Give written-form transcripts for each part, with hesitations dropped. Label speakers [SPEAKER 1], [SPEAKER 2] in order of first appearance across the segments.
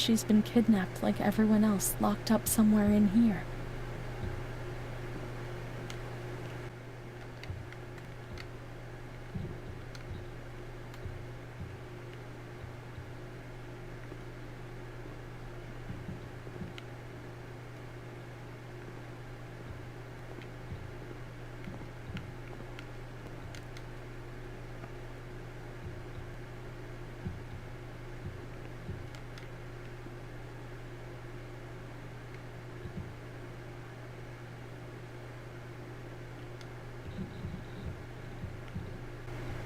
[SPEAKER 1] she's been kidnapped like everyone else, locked up somewhere in here.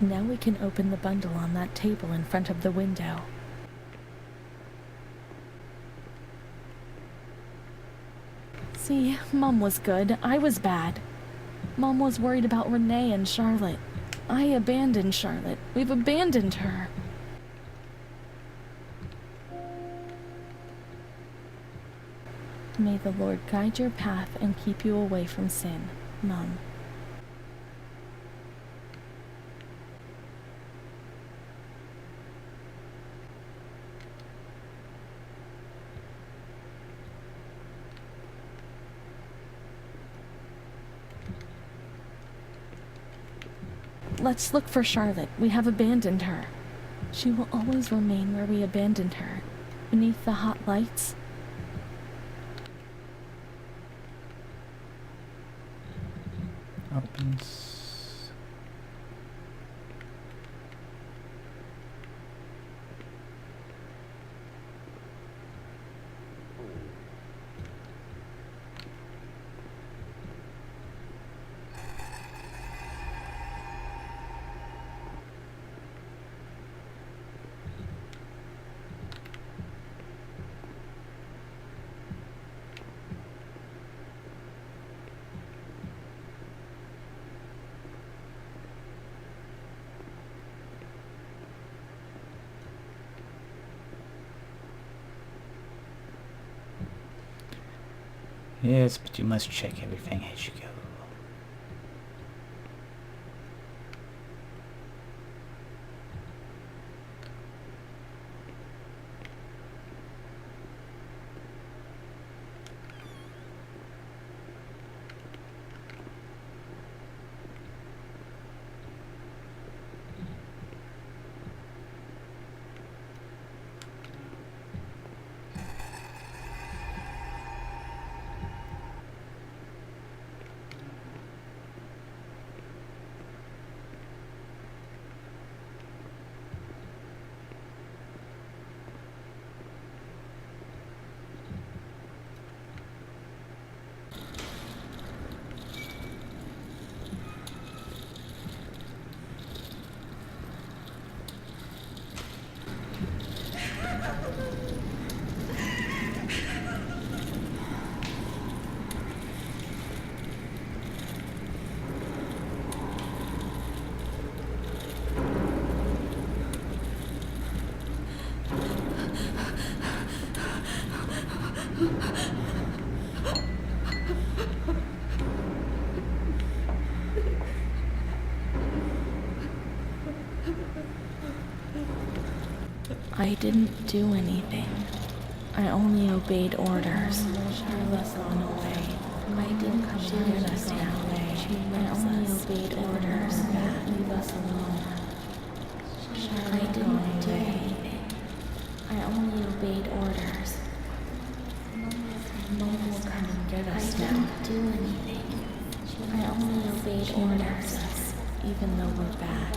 [SPEAKER 1] Now we can open the bundle on that table in front of the window. See, Mom was good. I was bad. Mom was worried about Renee and Charlotte. I abandoned Charlotte. We've abandoned her. May the Lord guide your path and keep you away from sin, Mom. Let's look for Charlotte. We have abandoned her. She will always remain where we abandoned her, beneath the hot lights.
[SPEAKER 2] Opens. Yes, but you must check everything as you go.
[SPEAKER 1] I didn't do anything. I only obeyed orders. Charlotte's gone away. I didn't do anything. I only obeyed orders. Leave us alone. I didn't do anything. I only obeyed orders. Mom will come and get us now. I didn't do anything. I only obeyed orders. Even though we're bad.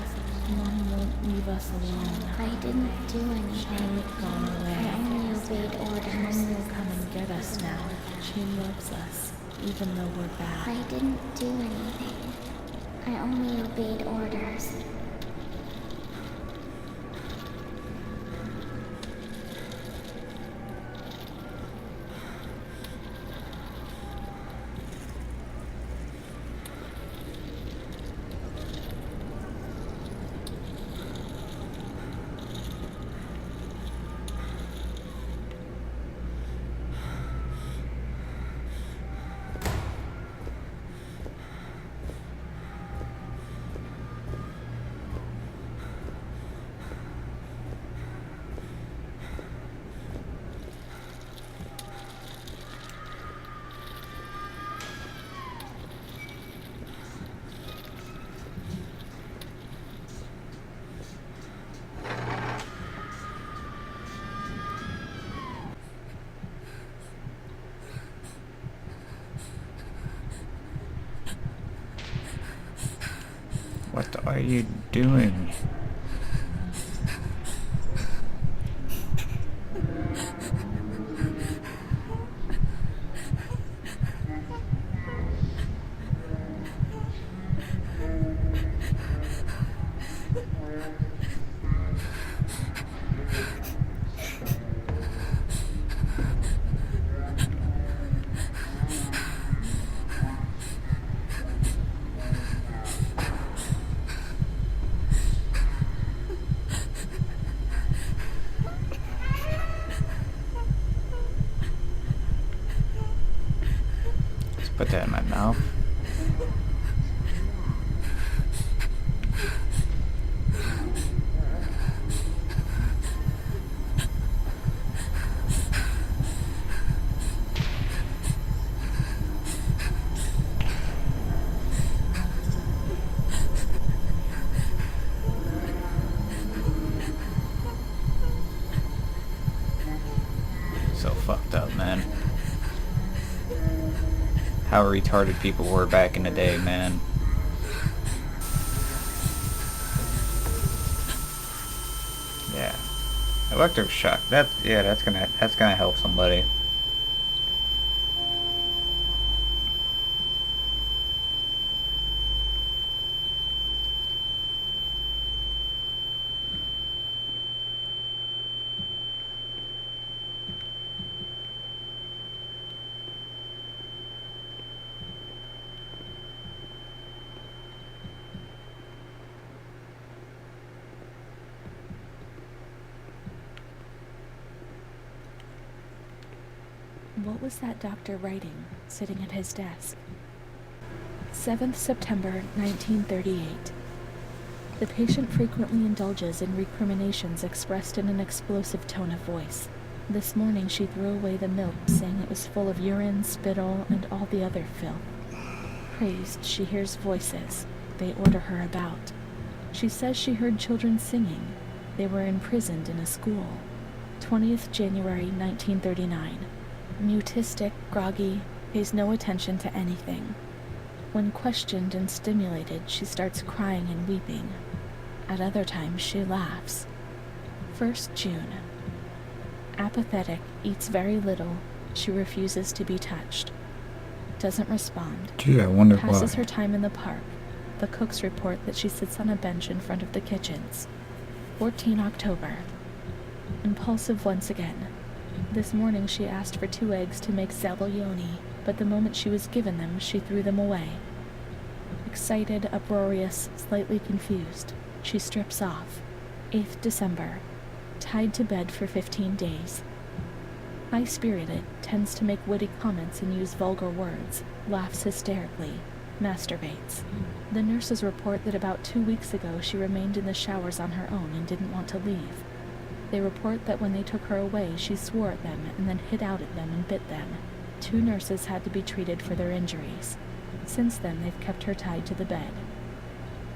[SPEAKER 1] Mom won't leave us alone. I didn't do anything. Charlotte gone away. I only obeyed orders. Mom will come and get us now. She loves us, even though we're bad. I didn't do anything. I only obeyed orders.
[SPEAKER 2] What are you doing? Let's put that in my mouth. So fucked up, man. How retarded people were back in the day, man. Yeah. Electric shock. That's gonna help somebody.
[SPEAKER 1] What was that doctor writing, sitting at his desk? 7th September, 1938. The patient frequently indulges in recriminations expressed in an explosive tone of voice. This morning she threw away the milk, saying it was full of urine, spittle, and all the other filth. Crazed, she hears voices. They order her about. She says she heard children singing. They were imprisoned in a school. 20th January, 1939. Mutistic, groggy, pays no attention to anything. When questioned and stimulated, she starts crying and weeping. At other times, she laughs. 1st June. Apathetic, eats very little. She refuses to be touched. Doesn't respond.
[SPEAKER 2] Gee, I wonder
[SPEAKER 1] Passes
[SPEAKER 2] why.
[SPEAKER 1] her time in the park. The cooks report that she sits on a bench in front of the kitchens. 14 October. Impulsive once again. This morning she asked for 2 eggs to make zabaione, but the moment she was given them, she threw them away. Excited, uproarious, slightly confused, she strips off. 8th December. Tied to bed for 15 days. High-spirited, tends to make witty comments and use vulgar words, laughs hysterically, masturbates. The nurses report that about 2 weeks ago she remained in the showers on her own and didn't want to leave. They report that when they took her away, she swore at them and then hit out at them and bit them. 2 nurses had to be treated for their injuries. Since then, they've kept her tied to the bed.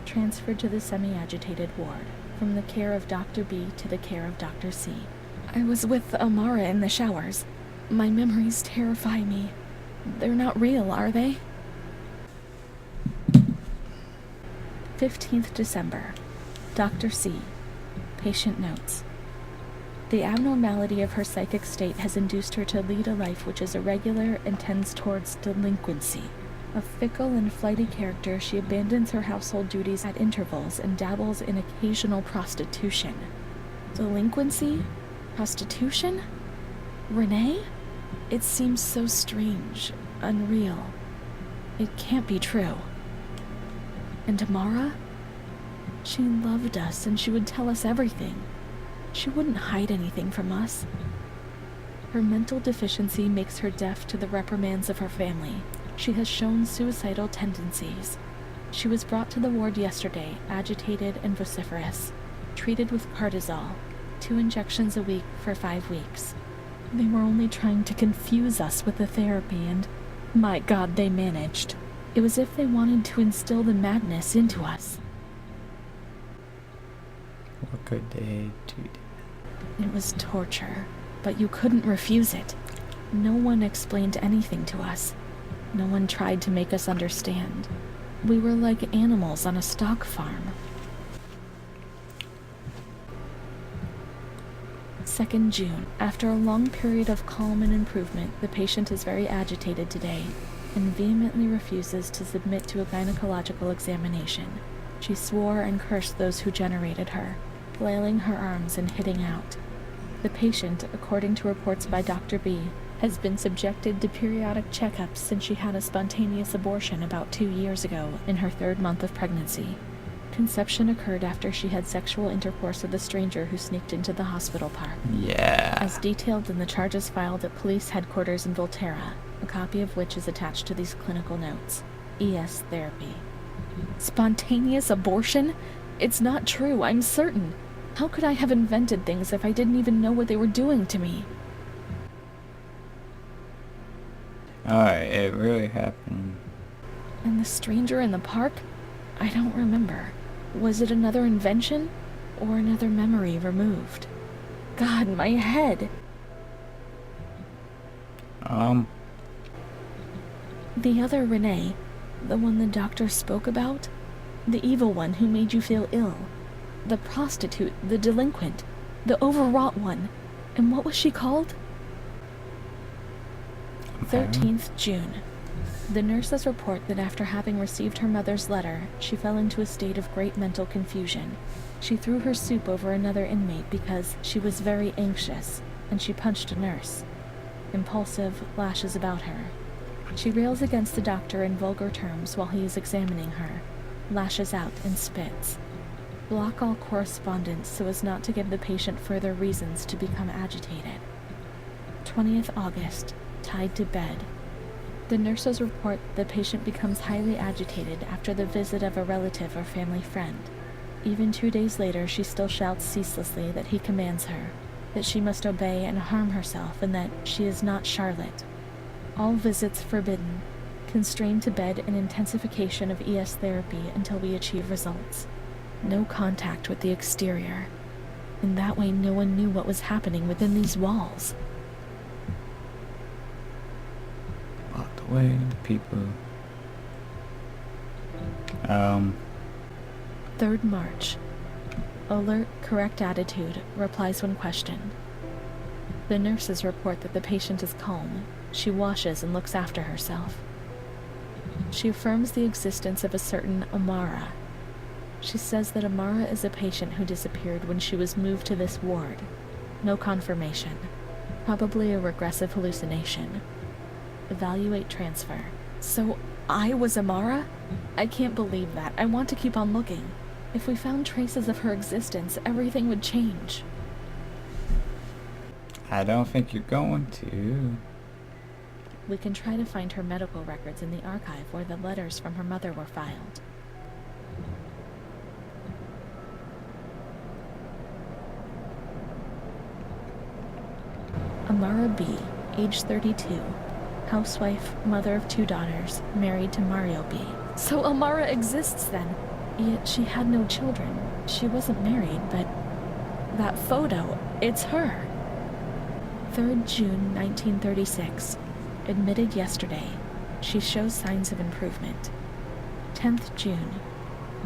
[SPEAKER 1] Transferred to the semi-agitated ward, from the care of Dr. B to the care of Dr. C. I was with Amara in the showers. My memories terrify me. They're not real, are they? 15th December. Dr. C. Patient notes. The abnormality of her psychic state has induced her to lead a life which is irregular and tends towards delinquency. A fickle and flighty character, she abandons her household duties at intervals and dabbles in occasional prostitution. Delinquency? Prostitution? Renee? It seems so strange, unreal. It can't be true. And Tamara? She loved us and she would tell us everything. She wouldn't hide anything from us. Her mental deficiency makes her deaf to the reprimands of her family. She has shown suicidal tendencies. She was brought to the ward yesterday, agitated and vociferous, treated with cortisol, 2 injections a week for 5 weeks. They were only trying to confuse us with the therapy, and my God, they managed. It was as if they wanted to instill the madness into us.
[SPEAKER 2] What could they do?
[SPEAKER 1] It was torture, but you couldn't refuse it. No one explained anything to us. No one tried to make us understand. We were like animals on a stock farm. 2nd June. After a long period of calm and improvement, the patient is very agitated today and vehemently refuses to submit to a gynecological examination. She swore and cursed those who generated her, flailing her arms and hitting out. The patient, according to reports by Dr. B, has been subjected to periodic checkups since she had a spontaneous abortion about 2 years ago in her 3rd month of pregnancy. Conception occurred after she had sexual intercourse with a stranger who sneaked into the hospital park.
[SPEAKER 2] Yeah.
[SPEAKER 1] As detailed in the charges filed at police headquarters in Volterra, a copy of which is attached to these clinical notes. ES therapy. Spontaneous abortion? It's not true, I'm certain. How could I have invented things if I didn't even know what they were doing to me?
[SPEAKER 2] Alright, it really happened.
[SPEAKER 1] And the stranger in the park? I don't remember. Was it another invention? Or another memory removed? God, my head! The other Renee, the one the doctor spoke about? The evil one who made you feel ill. The prostitute, the delinquent, the overwrought one. And what was she called? 13th June. The nurses report that after having received her mother's letter, she fell into a state of great mental confusion. She threw her soup over another inmate because she was very anxious, and she punched a nurse. Impulsive, lashes about her. She rails against the doctor in vulgar terms while he is examining her, lashes out and spits. Block all correspondence so as not to give the patient further reasons to become agitated. 20th August, tied to bed. The nurses report the patient becomes highly agitated after the visit of a relative or family friend. Even 2 days later, she still shouts ceaselessly that he commands her, that she must obey and harm herself, and that she is not Charlotte. All visits forbidden, constrained to bed and intensification of ES therapy until we achieve results. No contact with the exterior. In that way, no one knew what was happening within these walls.
[SPEAKER 2] Locked away, the people.
[SPEAKER 1] 3rd March. Alert, correct attitude, replies when questioned. The nurses report that the patient is calm. She washes and looks after herself. She affirms the existence of a certain Amara. She says that Amara is a patient who disappeared when she was moved to this ward. No confirmation. Probably a regressive hallucination. Evaluate transfer. So I was Amara? I can't believe that. I want to keep on looking. If we found traces of her existence, everything would change.
[SPEAKER 2] I don't think you're going to.
[SPEAKER 1] We can try to find her medical records in the archive where the letters from her mother were filed. Amara B., age 32, housewife, mother of 2 daughters, married to Mario B. So Amara exists then, yet she had no children. She wasn't married, but that photo, it's her. 3rd June 1936. Admitted yesterday. She shows signs of improvement. 10th June.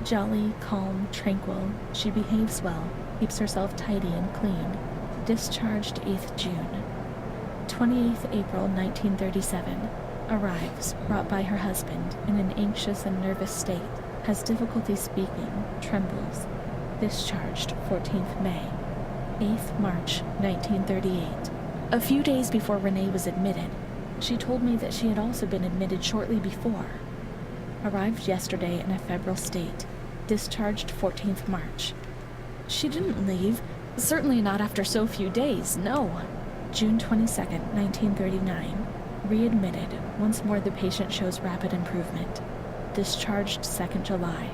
[SPEAKER 1] Jolly, calm, tranquil. She behaves well, keeps herself tidy and clean. Discharged 8th June. 28th April 1937. Arrives, brought by her husband, in an anxious and nervous state. Has difficulty speaking, trembles. Discharged 14th May. 8th March 1938. A few days before Renee was admitted, she told me that she had also been admitted shortly before. Arrived yesterday in a febrile state. Discharged 14th March. She didn't leave. Certainly not after so few days, no. June 22nd, 1939. Readmitted. Once more the patient shows rapid improvement. Discharged 2nd July.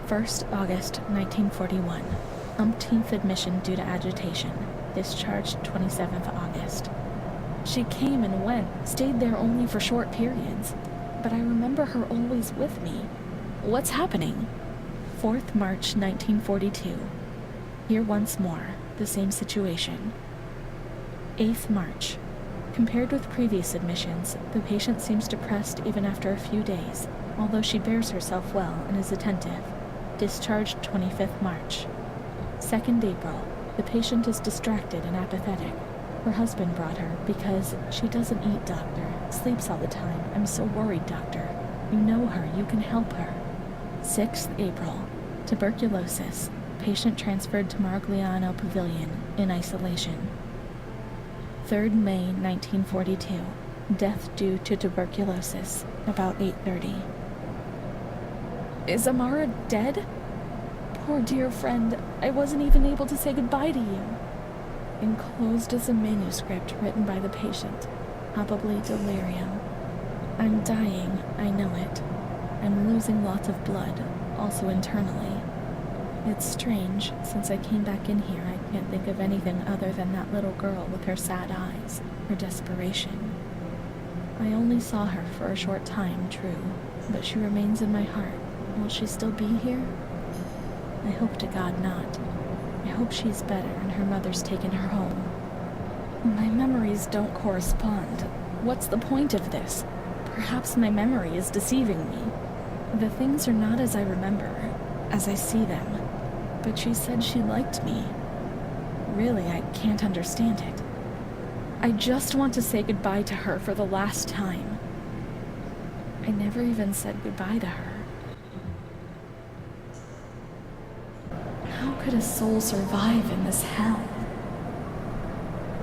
[SPEAKER 1] 1st August, 1941. Umpteenth admission due to agitation. Discharged 27th August. She came and went, stayed there only for short periods. But I remember her always with me. What's happening? 4th March, 1942. Here once more, the same situation. 8th March.
[SPEAKER 3] Compared with previous admissions, the patient seems depressed even after a few days, although she bears herself well and is attentive. Discharged 25th March. 2nd April. The patient is distracted and apathetic. Her husband brought her because she doesn't eat, doctor. Sleeps all the time. I'm so worried, doctor. You know her. You can help her. 6th April. Tuberculosis. Patient transferred to Marigliano Pavilion in isolation. 3rd May 1942. Death due to tuberculosis. About 8:30. Is Amara dead? Poor dear friend, I wasn't even able to say goodbye to you. Enclosed is a manuscript written by the patient, probably delirium. I'm dying, I know it. I'm losing lots of blood, also internally. It's strange, since I came back in here, I can't think of anything other than that little girl with her sad eyes, her desperation. I only saw her for a short time, true, but she remains in my heart. Will she still be here? I hope to God not. I hope she's better and her mother's taken her home. My memories don't correspond. What's the point of this? Perhaps my memory is deceiving me. The things are not as I remember, as I see them. But she said she liked me. Really, I can't understand it. I just want to say goodbye to her for the last time. I never even said goodbye to her. How could a soul survive in this hell?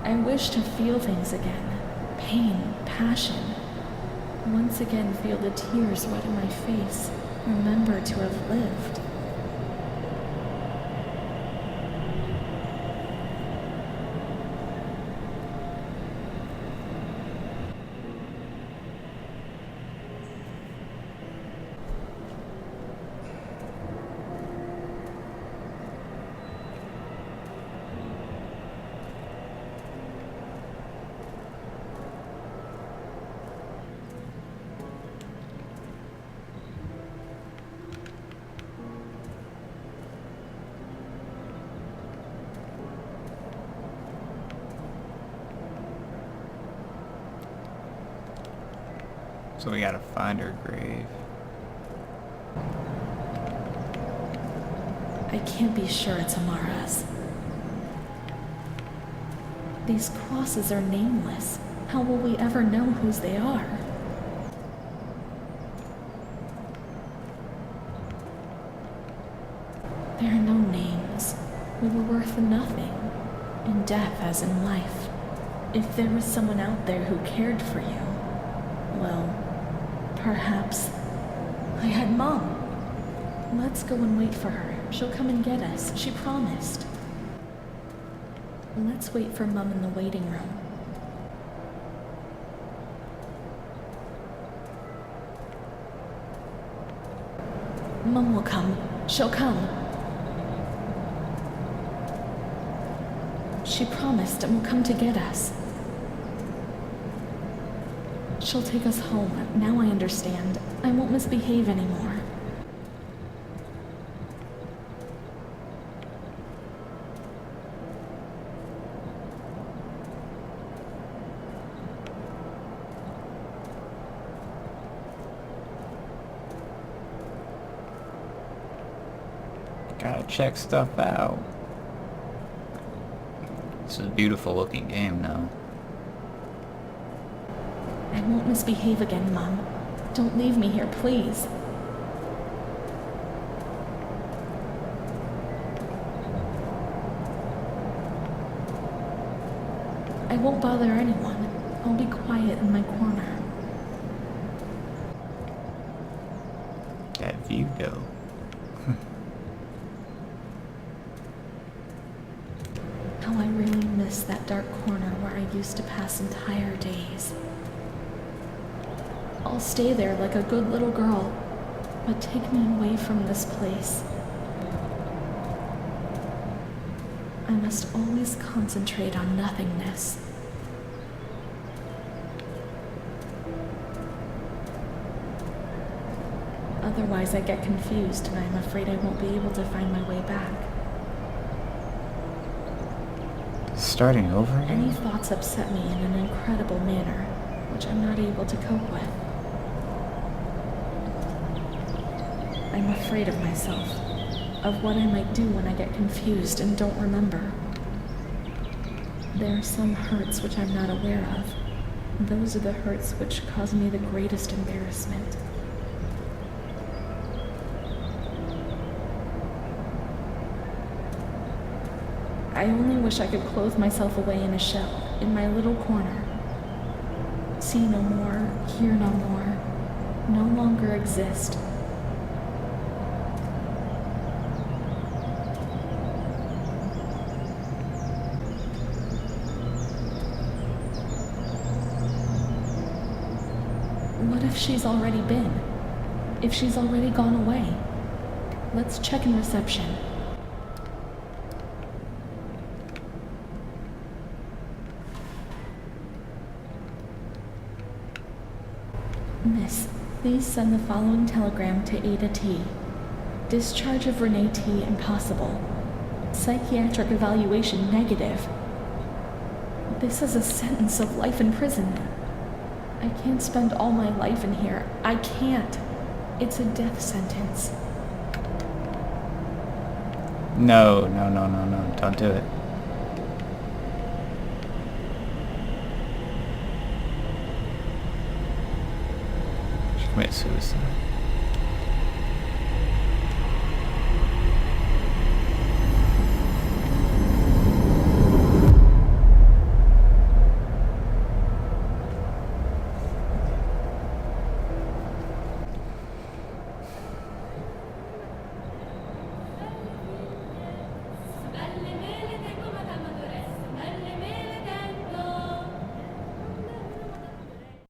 [SPEAKER 3] I wish to feel things again. Pain, passion. Once again feel the tears wet in my face. Remember to have lived.
[SPEAKER 2] So we gotta find her grave.
[SPEAKER 3] I can't be sure it's Amara's. These crosses are nameless. How will we ever know whose they are? There are no names. We were worth nothing. In death as in life. If there was someone out there who cared for you, well, perhaps. I had Mom. Let's go and wait for her. She'll come and get us. She promised. Let's wait for Mom in the waiting room. Mom will come. She'll come. She promised and will come to get us. She'll take us home. Now I understand. I won't misbehave anymore.
[SPEAKER 2] Gotta check stuff out. This is a beautiful looking game now.
[SPEAKER 3] I won't misbehave again, Mom. Don't leave me here, please. I won't bother anyone. I'll be quiet in my corner.
[SPEAKER 2] That view, though.
[SPEAKER 3] How I really miss that dark corner where I used to pass entire days. I'll stay there like a good little girl, but take me away from this place. I must always concentrate on nothingness. Otherwise I get confused and I'm afraid I won't be able to find my way back.
[SPEAKER 2] Starting over
[SPEAKER 3] Any
[SPEAKER 2] again?
[SPEAKER 3] thoughts upset me in an incredible manner, which I'm not able to cope with. I'm afraid of myself, of what I might do when I get confused and don't remember. There are some hurts which I'm not aware of. Those are the hurts which cause me the greatest embarrassment. I only wish I could clothe myself away in a shell, in my little corner. See no more, hear no more, no longer exist. What if she's already been? If she's already gone away? Let's check in reception. Miss, please send the following telegram to Ada T. Discharge of Renee T. impossible. Psychiatric evaluation negative. This is a sentence of life in prison. I can't spend all my life in here. I can't. It's a death sentence.
[SPEAKER 2] No, no, no, no, no. Don't do it. She committed suicide.